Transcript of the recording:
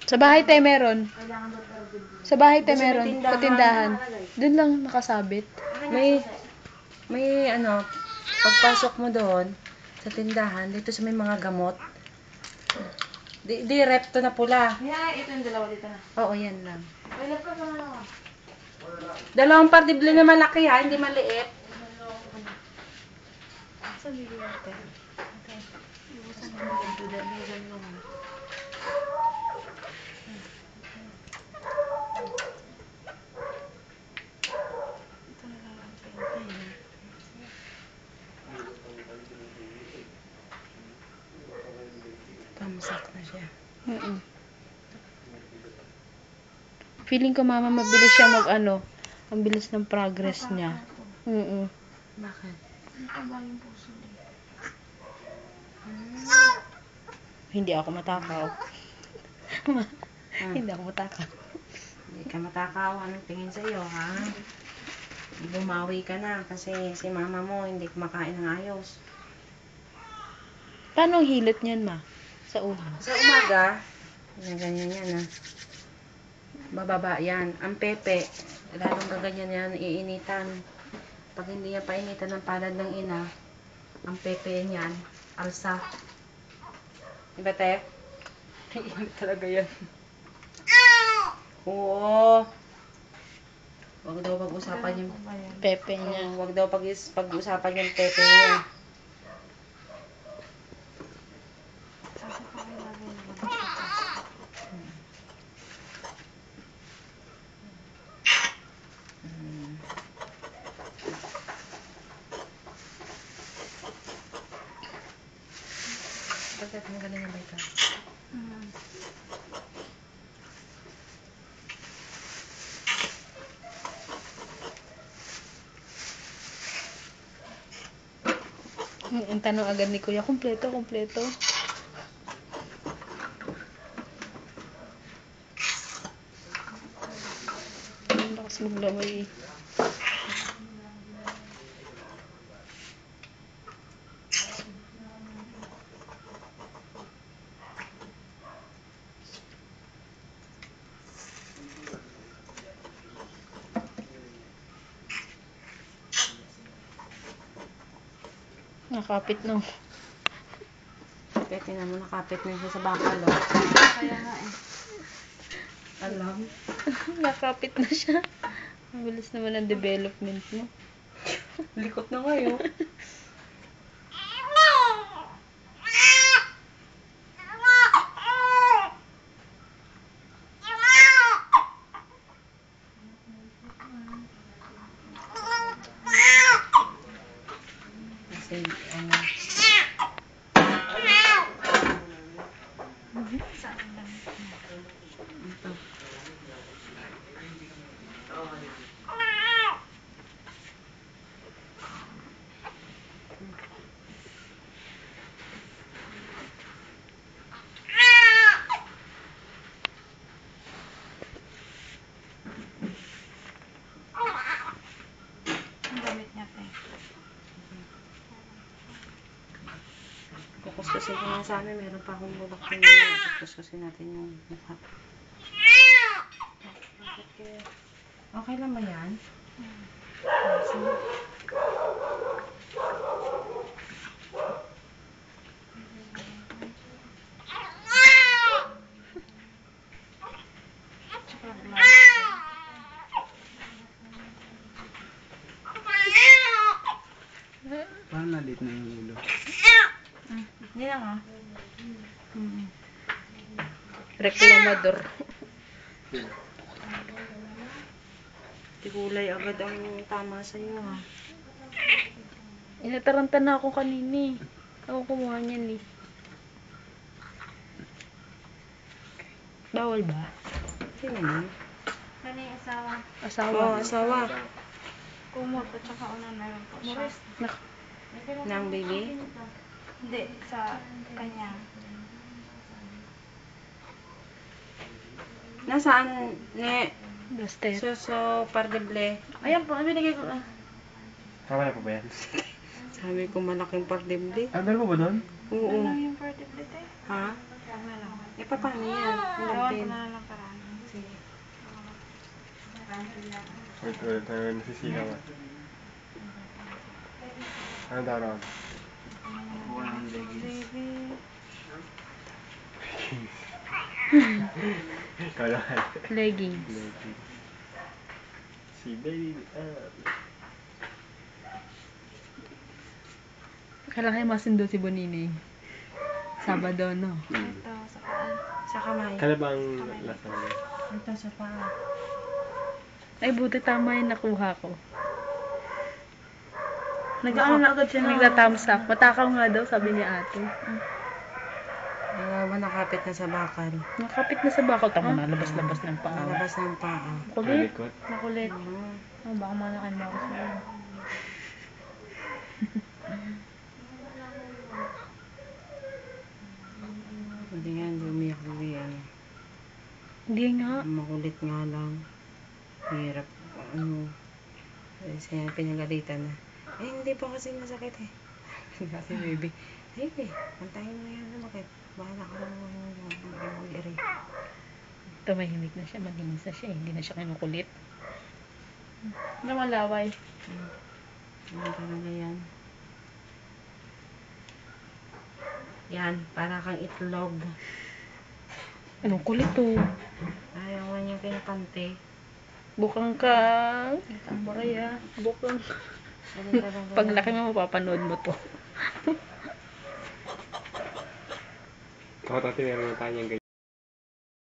Sa bahay tayo meron. Kailangan daw pero bibili. Sa bahay tayo Doon sa meron. may tindahan. Patindahan. Doon lang nakasabit. May ano, pagpasok mo doon sa tindahan, dito sa may mga gamot. Di repto na pula. Yeah, ito yung dalawa dito na. Oo, yan lang. Ay, laptop naman ako. Dalawang partible na malaki ha, hindi maliit. Saan bibili natin? Okay. Iwasan mo yung dudan mo. Ito na lang ang pin. Pamasak na siya. Feeling ko mama mabilis siya ang bilis ng progress niya. Bakit? Ang taba yung puso niya. Hindi ako matakaw. Hindi ako matakaw. Hindi ka matakaw. Anong tingin sa'yo, ha? Bumawi ka na kasi si mama mo hindi kumakain ng ayos. Paano ang hilot niyan, ma? Sa una. Sa umaga, ganyan yan, ha? Bababa yan. Ang pepe, lalong gaganyan yan, iinitan. Pag hindi yan painitan ng palad ng ina, ang pepe niyan, alsa. Diba, te? Iinit talaga yan. Oo. Wag daw pag-usapan yung Pepe niya. wag daw pag-usapan yung pepe niya. Sasapakin namin yung mga Bakit ang galing ba ito? Ang tanong agad ni Kuya, kumpleto. Ang lakas maglamay eh. Nakapit no. Pepe na mo, nakapit na siya sa bakal, oh. Kaya nga eh. Alam? Nakapit na siya. Mabilis naman ang development mo. Likot na ngayon. Kasi, ano, Saan lang? ito. Ang damit niya, te. Kukuskusin ko nga sa amin, meron pa akong bulak ko na kukuskusin natin yung mukha. Okay lang ba yan? Tsaka gloves. Parang nalit na yung ulo. Hindi lang ah. Reklamador. Tikulay agad ang tama sa'yo, ha? Inataranta na ako kanini. Ako kumuha niyan eh. Bawal ba? Sino yun? Ano yung asawa? Asawa. Oo, asawa. Kumot at saka una meron po siya. Nak Ng baby? Hindi, sa kanya. Nasaan, ne? Blaster. So, pardible. Ayan po, binigay ko lang. Tama na po ba yan? Sabi ko malaking pardible. Ah, meron po ba doon? Oo. Ano lang yung fertility? Ha? Wag na lang. Eh, paano yan? Ang Gawan ko din. na lang ng paraan. Sige. Ulit, nasisigaw ah. Ano daw ron? Baby. Ikaw naman. Leggings. Leggings. Si Baby Kailangan kayo masundo si Bonini. Sabado, no? Ito, sa paan. Sa kamay. Kailan ba ang lasa niya? Ito sa paa. Ay, buti tama yung nakuha ko. Nag-ano na agad siya, nagta-thumbs up. Matakaw nga daw, sabi ni ate. Wala ba nakapit na sa bakal? Nakapit na sa bakal. Tama na, labas-labas ng paa. Nalabas ng paa. Kulit. Malikot. Makulit. Mhm. Oh, baka manakan mo ako sa'yo. Hindi nga, hindi umiyak hindi ano. Hindi nga. Makulit nga lang. Hirap. Ano. Siya pinagalitan na. Eh, hindi pa kasi masakit eh. Kasi baby. Sige, pantayin mo yan. Bakit? Bahala ka lang mag-iri. Tumahimik na siya, malinis na siya. Hindi na siya kinukulit. Lumalaway. Ano talaga yan? Yan, para kang itlog. Anong kulit to? Ayaw nga niyang kinakante. Bukang kang. Ang baraya. Bukang. Ano talaga Pag yan? laki mo, mapapanood mo to. Ako tati meron na tayong ganyan.